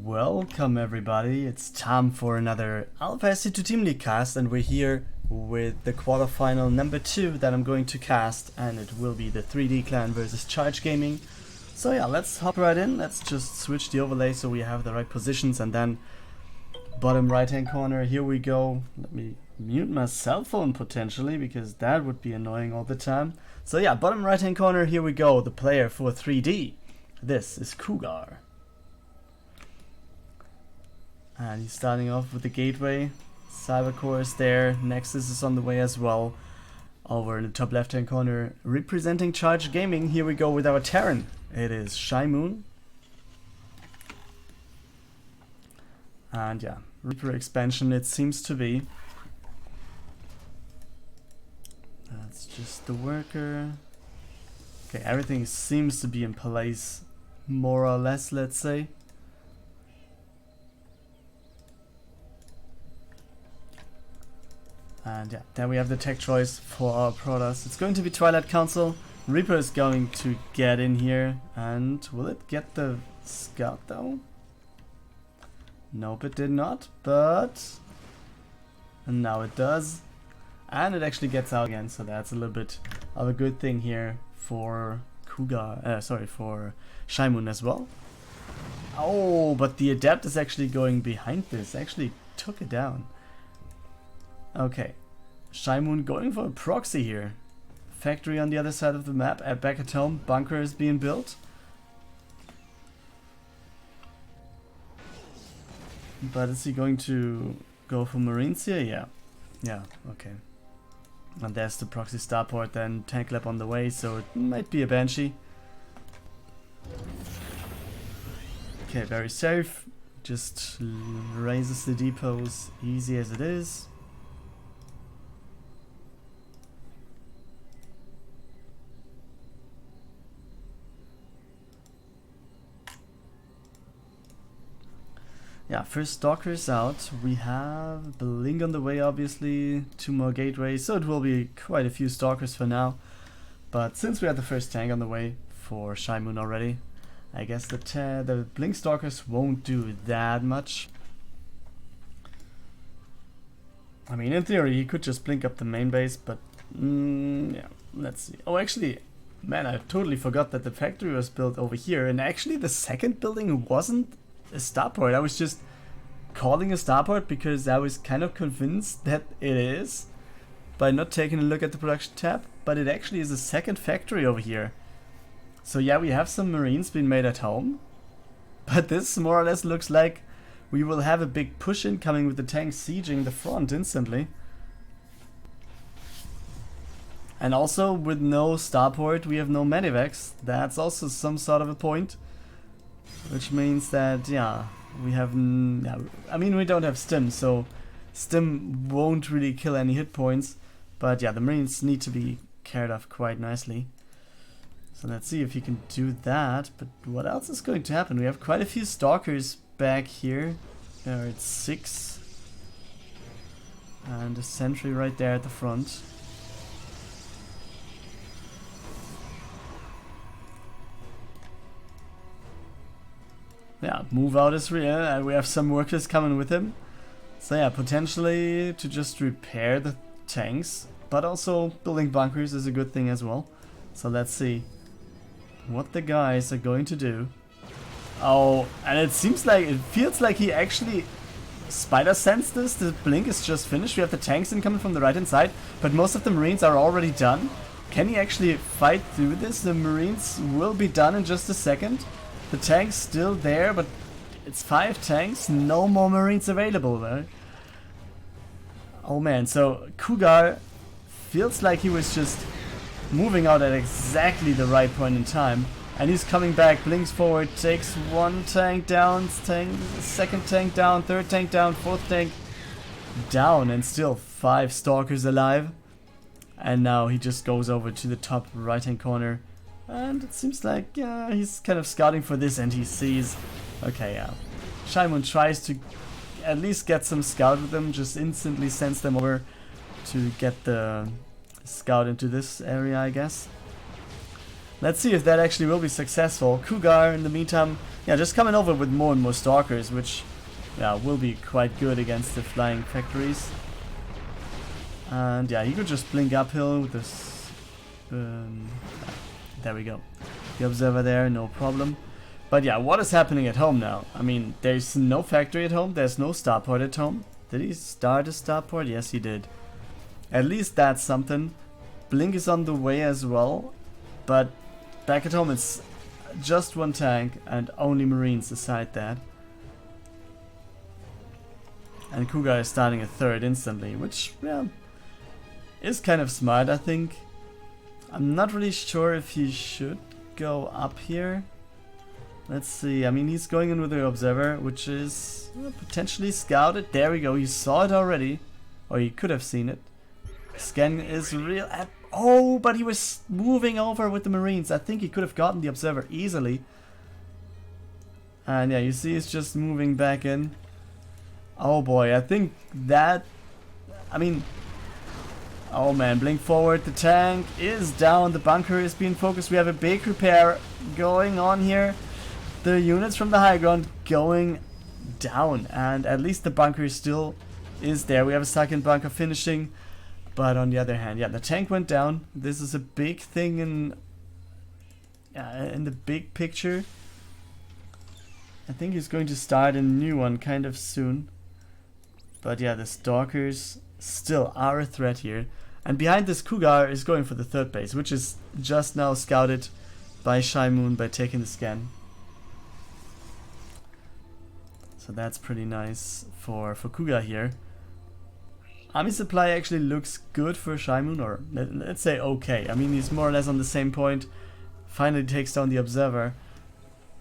Welcome everybody, it's time for another Alpha SC2 Team League cast, and we're here with the quarterfinal number 2 that I'm going to cast, and it will be the 3D clan versus Charge Gaming. So yeah, let's hop right in. Let's just switch the overlay so we have the right positions, and then bottom right hand corner, here we go. Let me mute my cell phone potentially, because that would be annoying all the time. So yeah, bottom right hand corner, here we go, the player for 3D. This is Couguar. And he's starting off with the gateway. Cybercore is there, Nexus is on the way as well. Over in the top left hand corner, representing Charge Gaming, here we go with our Terran. It is ShimOon. And yeah, Reaper expansion it seems to be. That's just the worker. Okay, everything seems to be in place, more or less, let's say. And yeah, then we have the tech choice for our Protoss. It's going to be Twilight Council. Reaper is going to get in here. And will it get the scout though? Nope, it did not. But now it does. And it actually gets out again. So that's a little bit of a good thing here for Cougar. For ShimOon as well. Oh, but the Adept is actually going behind this. Actually took it down. Okay, ShimOon going for a proxy here. Factory on the other side of the map. Back at home, bunker is being built. But is he going to go for Marines here? Yeah. Yeah, okay. And there's the proxy starport, then tank lab on the way, so it might be a Banshee. Okay, very safe. Just raises the depots, easy as it is. Yeah, first Stalkers out. We have Blink on the way, obviously. 2 more gateways, so it will be quite a few Stalkers for now. But since we had the first tank on the way for ShimOon already, I guess the Blink Stalkers won't do that much. I mean, in theory, he could just blink up the main base, but yeah, let's see. Oh, actually, man, I totally forgot that the factory was built over here, and actually the second building wasn't a starport. I was just calling a starport because I was kind of convinced that it is by not taking a look at the production tab, but it actually is a second factory over here. So yeah, we have some Marines being made at home, but this more or less looks like we will have a big push incoming with the tanks sieging the front instantly. And also with no starport we have no medivacs. That's also some sort of a point. Which means that, yeah, we have... yeah, I mean, we don't have Stim, so Stim won't really kill any hit points. But yeah, the Marines need to be cared of quite nicely. So let's see if he can do that. But what else is going to happen? We have quite a few Stalkers back here. There it's 6. And a sentry right there at the front. Yeah, move out is real, and we have some workers coming with him. So yeah, potentially to just repair the tanks, but also building bunkers is a good thing as well. So let's see what the guys are going to do. Oh, and it feels like he actually spider sensed this. The blink is just finished. We have the tanks incoming from the right hand side, but most of the Marines are already done. Can he actually fight through this? The Marines will be done in just a second. The tank's still there, but it's 5 tanks, no more Marines available, right? Oh man, so Cougar feels like he was just moving out at exactly the right point in time. And he's coming back, blinks forward, takes 1 tank down, second tank down, third tank down, fourth tank down, and still 5 Stalkers alive. And now he just goes over to the top right hand corner. And it seems like, yeah, he's kind of scouting for this, and he sees... Okay, yeah. ShimOon tries to at least get some scout with them, just instantly sends them over to get the scout into this area, I guess. Let's see if that actually will be successful. Couguar, in the meantime, yeah, just coming over with more and more stalkers, which, yeah, will be quite good against the flying factories. And yeah, he could just blink uphill with this. There we go. The observer there, no problem. But yeah, what is happening at home now? I mean, there's no factory at home, there's no starport at home. Did he start a starport? Yes, he did. At least that's something. Blink is on the way as well, but back at home it's just one tank and only Marines aside that. And Couguar is starting a third instantly, which, yeah, is kind of smart, I think. I'm not really sure if he should go up here. Let's see, I mean, he's going in with the observer, which is potentially scouted. There we go, he saw it already. Or he could have seen it. Scan is real. Oh, but he was moving over with the Marines. I think he could have gotten the observer easily. And yeah, you see he's just moving back in. Oh boy, I think that... I mean... Oh man, blink forward, the tank is down, the bunker is being focused. We have a big repair going on here. The units from the high ground going down, and at least the bunker still is there. We have a second bunker finishing, but on the other hand, yeah, the tank went down. This is a big thing in the big picture. I think he's going to start a new one kind of soon. But yeah, the stalkers still are a threat here. And behind this, Couguar is going for the third base, which is just now scouted by ShimOon by taking the scan. So that's pretty nice for Couguar here. Army supply actually looks good for ShimOon, or let's say okay. I mean, he's more or less on the same point. Finally takes down the observer.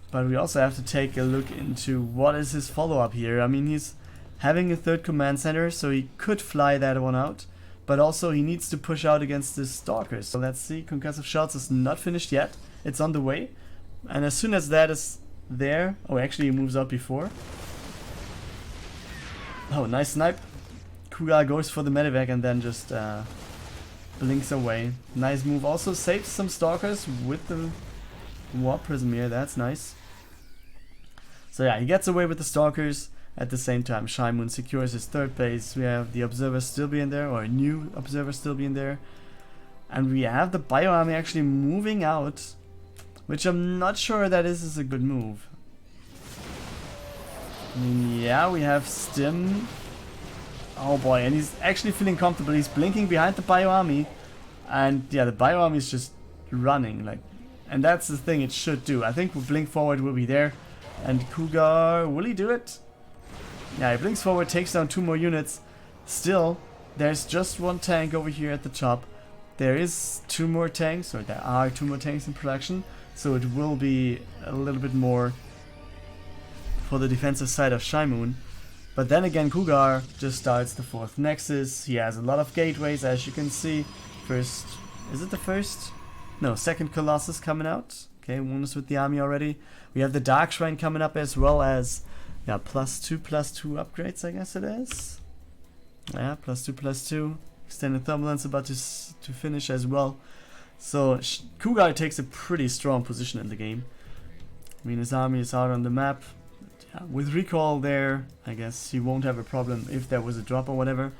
But we also have to take a look into what is his follow-up here. I mean, he's having a third command center, so he could fly that one out. But also he needs to push out against the stalkers. So let's see, concussive shots is not finished yet. It's on the way. And as soon as that is there... Oh, actually he moves out before. Oh, nice snipe. Couguar goes for the medevac and then just blinks away. Nice move. Also saves some stalkers with the warp prism here. That's nice. So yeah, he gets away with the stalkers. At the same time, ShimOon secures his third base. We have the observer still being there, or a new observer still being there. And we have the bioarmy actually moving out, which I'm not sure that this is a good move. I mean, yeah, we have Stim. Oh boy, and he's actually feeling comfortable. He's blinking behind the bioarmy. And yeah, the bioarmy is just running, like, and that's the thing it should do. I think blink forward will be there. And Couguar, will he do it? Yeah, he blinks forward, takes down 2 more units. Still, there's just one tank over here at the top. There is 2 more tanks, or there are 2 more tanks in production. So it will be a little bit more for the defensive side of ShimOon. But then again, Couguar just starts the 4th Nexus. He has a lot of gateways, as you can see. First, is it the first? No, 2nd Colossus coming out. Okay, one is with the army already. We have the Dark Shrine coming up, as well as, yeah, +2/+2 upgrades, I guess it is. Yeah, +2/+2. Extended Thermal Lens about to finish as well. So Couguar takes a pretty strong position in the game. I mean, his army is out on the map. Yeah, with recall there, I guess he won't have a problem if there was a drop or whatever.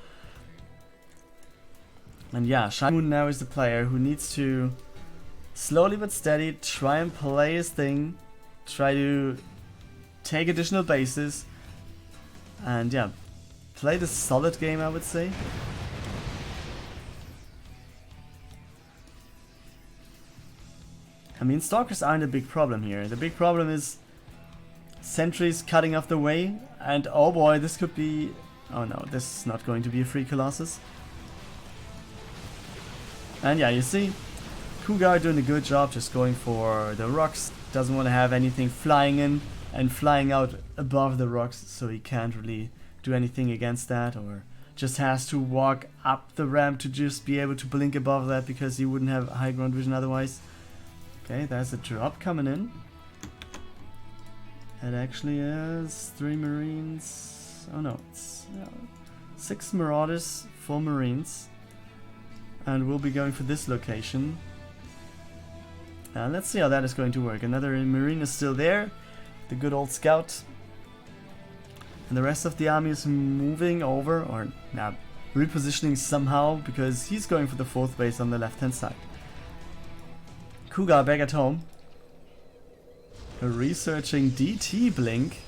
And yeah, ShimOon now is the player who needs to slowly but steady try and play his thing. Try to take additional bases. And yeah, play the solid game, I would say. I mean, stalkers aren't a big problem here. The big problem is sentries cutting off the way. And oh boy, this could be... Oh no, this is not going to be a free Colossus. And yeah, you see, Couguar doing a good job just going for the rocks. Doesn't want to have anything flying in and flying out above the rocks, so he can't really do anything against that, or just has to walk up the ramp to just be able to blink above that because he wouldn't have high ground vision otherwise. Okay, there's a drop coming in. It actually is 3 Marines. Oh no, it's 6 Marauders, 4 Marines. And we'll be going for this location. Let's see how that is going to work. Another Marine is still there, the good old scout. And the rest of the army is moving over, or repositioning somehow, because he's going for the 4th base on the left-hand side. Couguar back at home. Researching DT blink.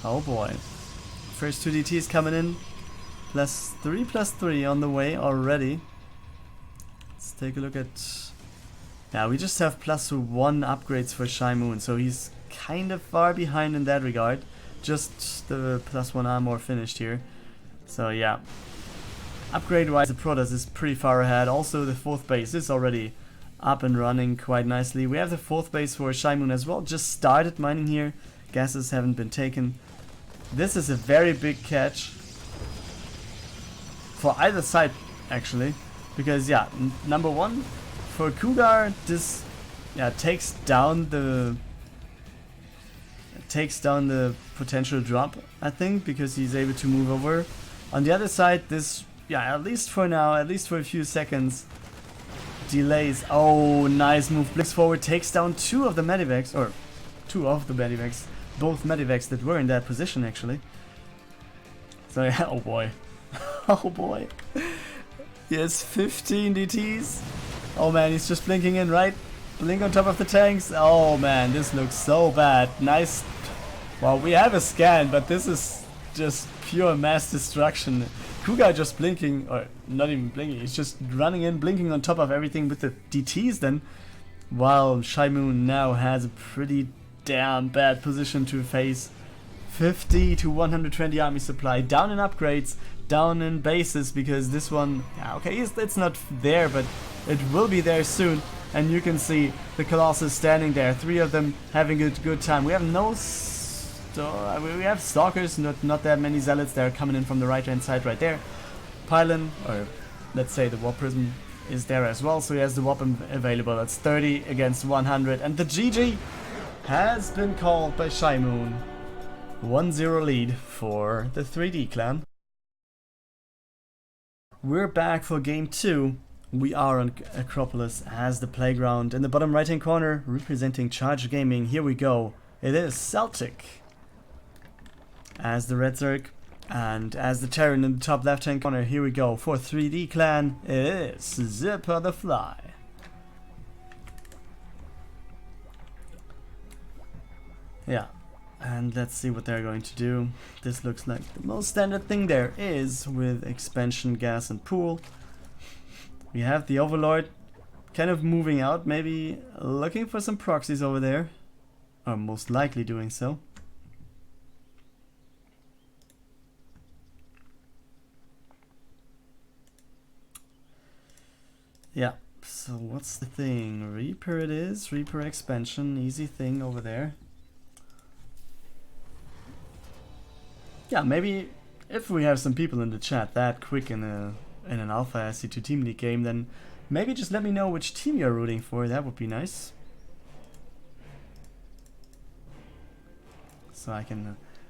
Oh boy. First 2 DTs coming in. +3/+3 on the way already. Let's take a look at... Yeah, we just have +1 upgrades for ShimOon, so he's kind of far behind in that regard. Just the +1 armor finished here. So yeah. Upgrade wise, the Protoss is pretty far ahead. Also the 4th base is already up and running quite nicely. We have the 4th base for ShimOon as well. Just started mining here. Gases haven't been taken. This is a very big catch. For either side actually. Because yeah, number 1, for Couguar, this takes down the potential drop, I think, because he's able to move over. On the other side, this, at least for now, at least for a few seconds, delays. Oh, nice move. Blinks forward, takes down 2 of the medivacs, or 2 of the medivacs. Both medivacs that were in that position, actually. So yeah, oh boy. Oh boy. He has 15 DTs. Oh man, he's just blinking in, right? Blink on top of the tanks. Oh man, this looks so bad. Nice. Well, we have a scan, but this is just pure mass destruction. Couguar just blinking, or not even blinking, he's just running in, blinking on top of everything with the DTs then. While ShimOon now has a pretty damn bad position to face. 50 to 120 army supply, down in upgrades, down in bases, because this one, okay, it's not there, but it will be there soon. And you can see the Colossus standing there, 3 of them having a good time. We have we have Stalkers, not that many Zealots. They're coming in from the right hand side right there. Pylon, or let's say the Warp Prism, is there as well, so he has the Warp available. It's 30 against 100, and the GG has been called by ShimOon. 1-0 lead for the 3D clan. We're back for game 2. We are on Acropolis as the playground. In the bottom right hand corner, representing Charge Gaming, here we go. It is Seltic as the Red Zerg, and as the Terran in the top left hand corner, here we go. For 3D clan, it is ZipperTheFly. Yeah. And let's see what they're going to do. This looks like the most standard thing there is with expansion, gas and pool. We have the Overlord kind of moving out, maybe looking for some proxies over there. Or most likely doing so. Yeah, so what's the thing? Reaper it is, Reaper expansion, easy thing over there. Yeah, maybe if we have some people in the chat that quick in an Alpha SC2 Team League game, then maybe just let me know which team you're rooting for. That would be nice. So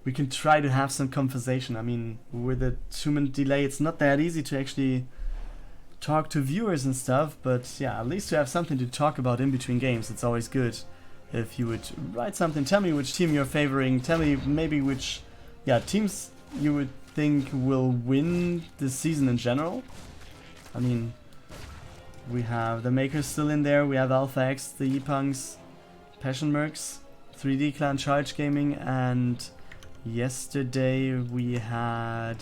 we can try to have some conversation. I mean, with a 2-minute delay, it's not that easy to actually talk to viewers and stuff. But yeah, at least to have something to talk about in between games, it's always good. If you would write something, tell me which team you're favoring. Tell me maybe which teams you would think will win this season in general. I mean, we have the Makers still in there, we have Alpha X, the E-Punks, Passion Mercs, 3D Clan, Charge Gaming, and yesterday we had...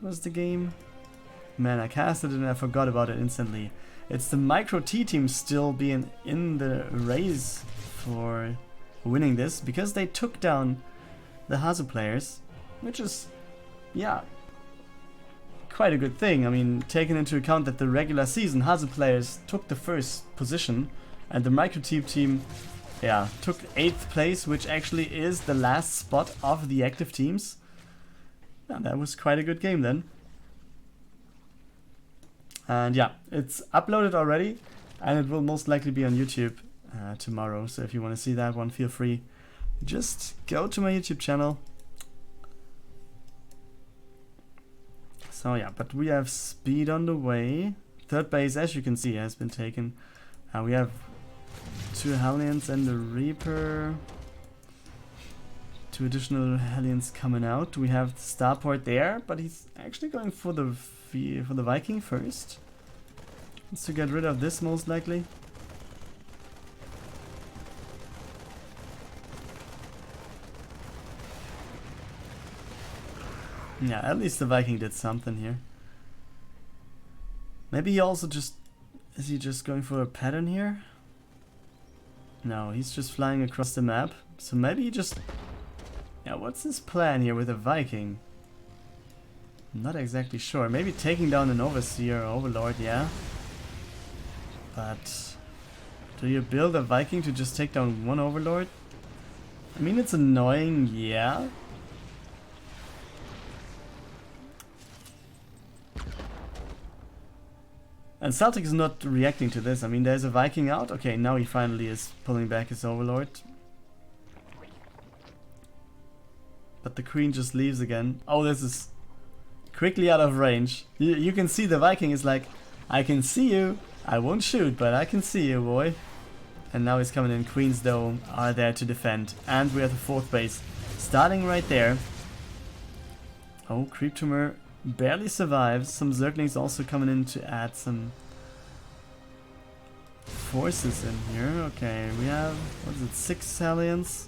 what was the game? Man, I casted it and I forgot about it instantly. It's the Micro T team still being in the race for winning this, because they took down the Hazu players, which is, quite a good thing. I mean, taking into account that the regular season Hazu players took the 1st position and the Micro team took 8th place, which actually is the last spot of the active teams. Yeah, that was quite a good game then. And yeah, it's uploaded already, and it will most likely be on YouTube tomorrow. So if you want to see that one, feel free. Just go to my YouTube channel. So yeah, but we have speed on the way. 3rd base, as you can see, has been taken. We have 2 Hellions and the Reaper. 2 additional Hellions coming out. We have the Starport there, but he's actually going for the Viking first. Wants to get rid of this most likely. Yeah, at least the Viking did something here. Maybe he also just... Is he just going for a pattern here? No, he's just flying across the map. So maybe he just... Yeah, what's his plan here with a Viking? I'm not exactly sure. Maybe taking down an Overseer or Overlord, yeah. But... Do you build a Viking to just take down one Overlord? I mean, it's annoying, yeah. And Seltic is not reacting to this. I mean, there's a Viking out. Okay, now he finally is pulling back his Overlord. But the Queen just leaves again. Oh, this is quickly out of range. You can see the Viking is like, I can see you. I won't shoot, but I can see you, boy. And now he's coming in. Queens, though, are there to defend. And we have the 4th base starting right there. Oh, Creep Tumor barely survives. Some Zerglings also coming in to add some forces in here. Okay, we have, what is it, 6 Hellions?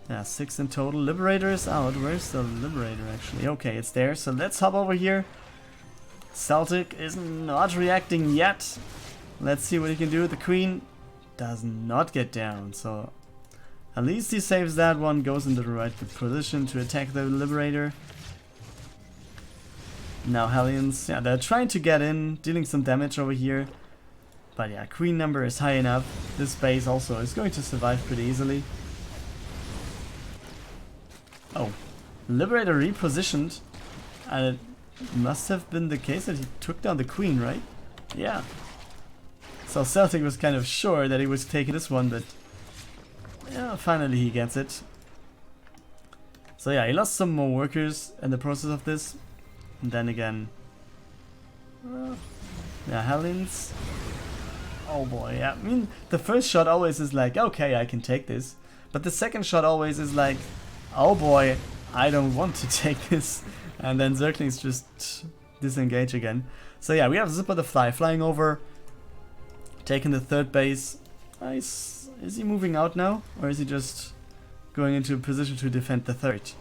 Yeah, 6 in total. Liberator is out. Where's the Liberator actually? Okay, it's there. So let's hop over here. Seltic is not reacting yet. Let's see what he can do. The Queen does not get down. So at least he saves that one. Goes into the right position to attack the Liberator. Now Hellions, yeah, they're trying to get in, dealing some damage over here. But yeah, Queen number is high enough. This base also is going to survive pretty easily. Oh, Liberator repositioned. And it must have been the case that he took down the Queen, right? Yeah. So Celtic was kind of sure that he was taking this one, but yeah, finally he gets it. So yeah, he lost some more workers in the process of this. And then again, yeah, Hellions. Oh boy, yeah. I mean, the first shot always is like, okay, I can take this. But the second shot always is like, oh boy, I don't want to take this. And then Zerglings just disengage again. So yeah, we have ZipperTheFly flying over, taking the 3rd base. Nice. Is he moving out now? Or is he just going into a position to defend the 3rd?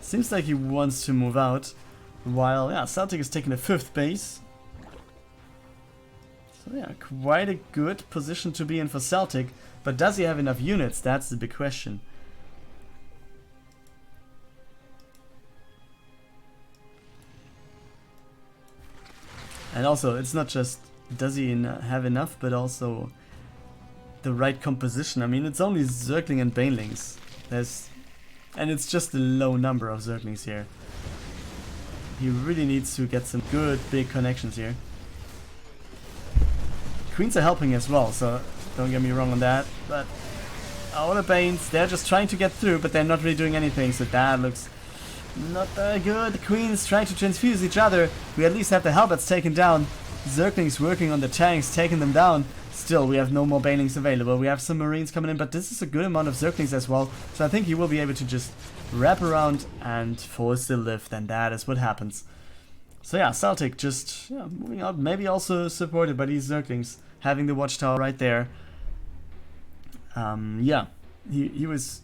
Seems like he wants to move out. While, yeah, Seltic is taking the 5th base. So yeah, quite a good position to be in for Seltic. But does he have enough units? That's the big question. And also, it's not just does he have enough, but also the right composition. I mean, it's only Zergling and Banelings. And it's just a low number of Zerglings here. He really needs to get some good big connections here. Queens are helping as well, so don't get me wrong on that. But all the Banes, they're just trying to get through, but they're not really doing anything, so that looks not very good. The Queens trying to transfuse each other. We at least have the Halberds taken down. Zerglings working on the tanks, taking them down. Still, we have no more Banelings available. We have some Marines coming in, but this is a good amount of Zerglings as well. So I think he will be able to just wrap around and force the lift, and that is what happens. So yeah, Seltic just moving out, maybe also supported by these Zerglings, having the watchtower right there. Yeah, he was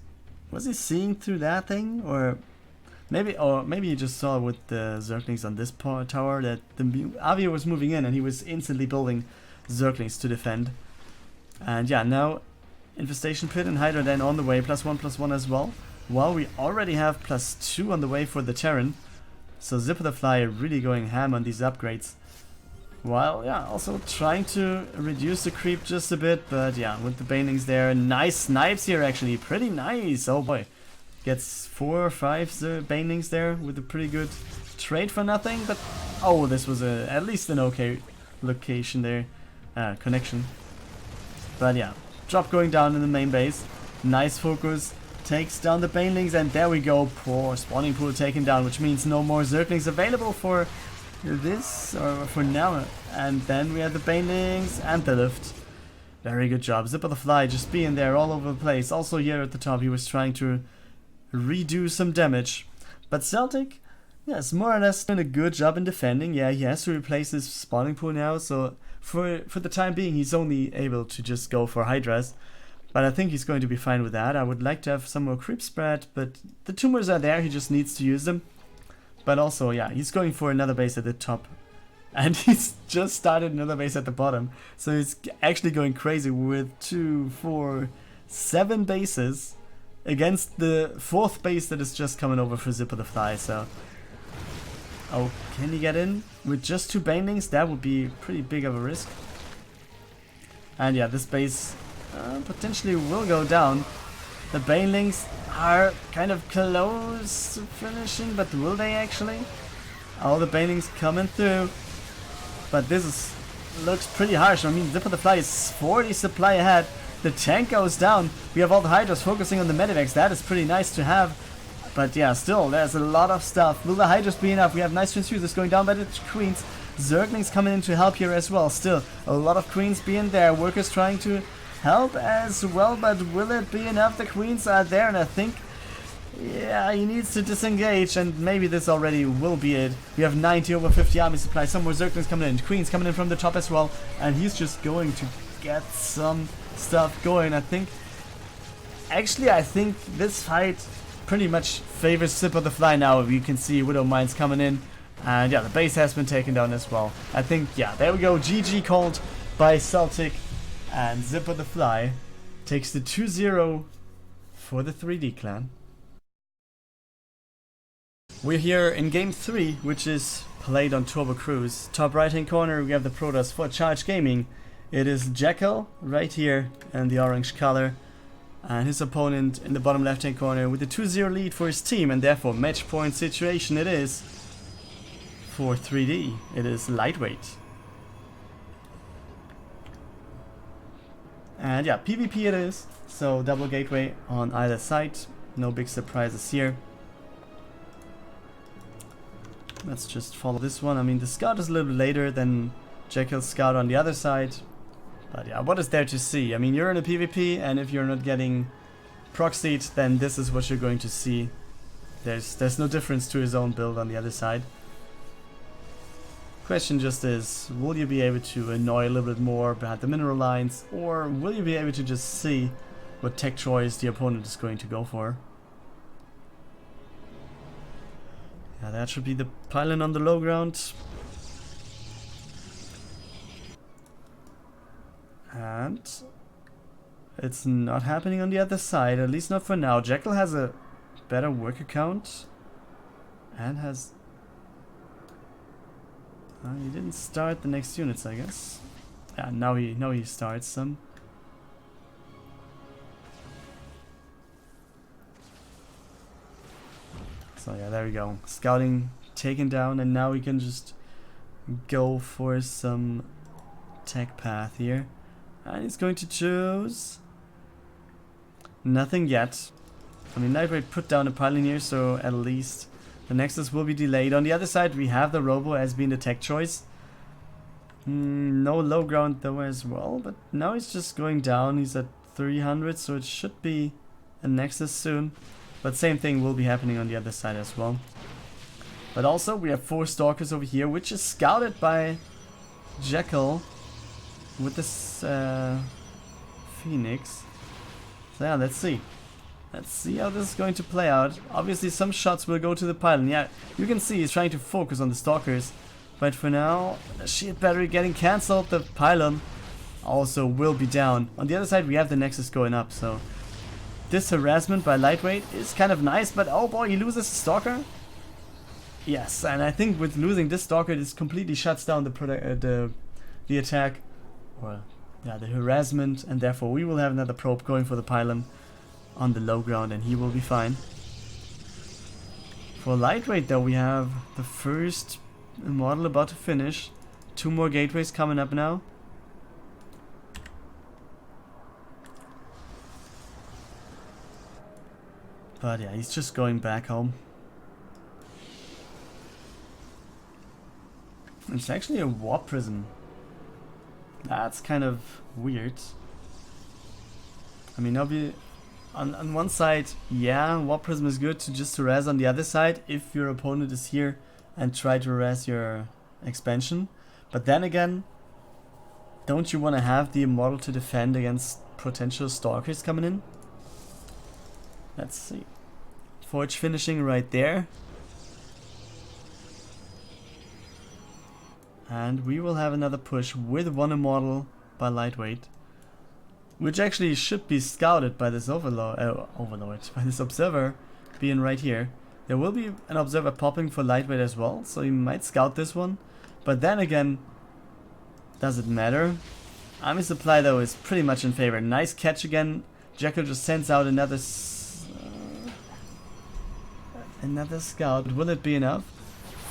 he seeing through that thing, or maybe he just saw with the Zerglings on this tower that the Avio was moving in, and he was instantly building Zerglings to defend. And yeah, now Infestation Pit and Hydra then on the way, +1/+1 as well. While we already have +2 on the way for the Terran. So ZipperTheFly really going ham on these upgrades. While, yeah, also trying to reduce the creep just a bit. But yeah, with the Banelings there. Nice snipes here actually. Pretty nice. Oh boy. Gets 4 or 5 Banelings there with a pretty good trade for nothing. But, oh, this was at least an okay location there. Connection. But yeah, drop going down in the main base. Nice focus. Takes down the Banelings, and there we go. Poor spawning pool taken down, which means no more Zerglings available for this, or for now. And then we have the Banelings and the lift. Very good job. ZipperTheFly just being there all over the place. Also here at the top he was trying to redo some damage. But Celtic, yes, more or less doing a good job in defending. Yeah, he has to replace his spawning pool now, so for the time being he's only able to just go for Hydras. But I think he's going to be fine with that. I would like to have some more creep spread, but the tumors are there, he just needs to use them. But also, yeah, he's going for another base at the top. And he's just started another base at the bottom. So he's actually going crazy with 2, 4, 7 bases against the 4th base that is just coming over for ZipperTheFly. So, oh, can he get in with just 2 banelings? That would be pretty big of a risk. And yeah, this base potentially will go down. The banelings are kind of close to finishing, but will they actually? All the banelings coming through. But this looks pretty harsh. I mean, ZipperTheFly is 40 supply ahead. The tank goes down. We have all the Hydras focusing on the medivacs. That is pretty nice to have. But yeah, still, there's a lot of stuff. Will the Hydras be enough? We have nice transfusers going down by the queens. Zerglings coming in to help here as well. Still, a lot of queens being there. Workers trying to help as well, but will it be enough? The queens are there, and I think, yeah, he needs to disengage, and maybe this already will be it. We have 90 over 50 army supply. Some more Zerglings coming in. Queens coming in from the top as well, and he's just going to get some stuff going. I think this fight pretty much favors ZipperTheFly now. You can see Widow Mines coming in, and yeah, the base has been taken down as well. I think, yeah, there we go. GG called by Celtic, and ZipperTheFly takes the 2-0 for the 3D clan. We're here in game 3, which is played on Turbo Cruise. Top right hand corner we have the Protoss for Charge Gaming. It is Jackel right here in the orange color, and his opponent in the bottom left hand corner with a 2-0 lead for his team, and therefore match point situation it is for 3D. It is lightweight. And yeah, PvP it is, so double gateway on either side. No big surprises here. Let's just follow this one. I mean, the scout is a little bit later than Jackel's scout on the other side. But yeah, what is there to see? I mean, you're in a PvP, and if you're not getting proxied, then this is what you're going to see. There's no difference to his own build on the other side. Question just is, will you be able to annoy a little bit more behind the mineral lines, or will you be able to just see what tech choice the opponent is going to go for? Yeah, that should be the pylon on the low ground. And it's not happening on the other side, at least not for now. Jackel has a better worker count and has... he didn't start the next units, I guess. Yeah, now he starts some. So yeah, there we go. Scouting taken down, and now we can just go for some tech path here. And he's going to choose nothing yet. I mean, Lightweight put down a pylon here, so at least the Nexus will be delayed. On the other side, we have the Robo as being the tech choice. No low ground though as well, but now he's just going down. He's at 300, so it should be a Nexus soon. But same thing will be happening on the other side as well. But also we have 4 Stalkers over here, which is scouted by Jackel with this Phoenix. So yeah, let's see. Let's see how this is going to play out. Obviously some shots will go to the pylon. Yeah, you can see he's trying to focus on the Stalkers. But for now, the shield battery getting cancelled. The pylon also will be down. On the other side we have the Nexus going up, so this harassment by Lightweight is kind of nice, but oh boy, he loses the Stalker. Yes, and I think with losing this Stalker, this completely shuts down the attack. Well, yeah, the harassment, and therefore we will have another probe going for the pylon on the low ground, and he will be fine. For Lightweight though, we have the first model about to finish. 2 more gateways coming up now. But yeah, he's just going back home. It's actually a warp prism. That's kind of weird. I mean, on one side, yeah, Warp Prism is good to res on the other side if your opponent is here and try to res your expansion. But then again, don't you want to have the Immortal to defend against potential Stalkers coming in? Let's see. Forge finishing right there. And we will have another push with one Immortal by Lightweight, which actually should be scouted by this Overlord, by this Observer being right here. There will be an Observer popping for Lightweight as well, so you might scout this one. But then again, does it matter? Army Supply though is pretty much in favor. Nice catch again. Jackel just sends out another scout. Will it be enough?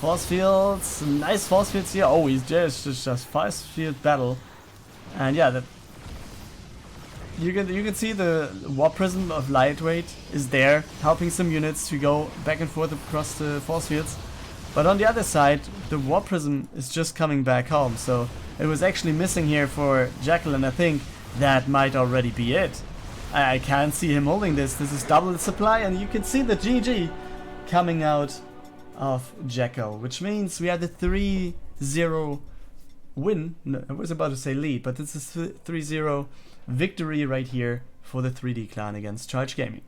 Force fields, nice force fields here. Oh, he's just force field battle, and yeah, you can see the Warp Prism of Lightweight is there, helping some units to go back and forth across the force fields. But on the other side, the Warp Prism is just coming back home, so it was actually missing here for Jackel, and I think that might already be it. I can't see him holding this. This is double the supply, and you can see the GG coming out of Jackel, which means we had the 3-0 win. No, I was about to say lead, but this is 3-0 victory right here for the 3D clan against Charge Gaming.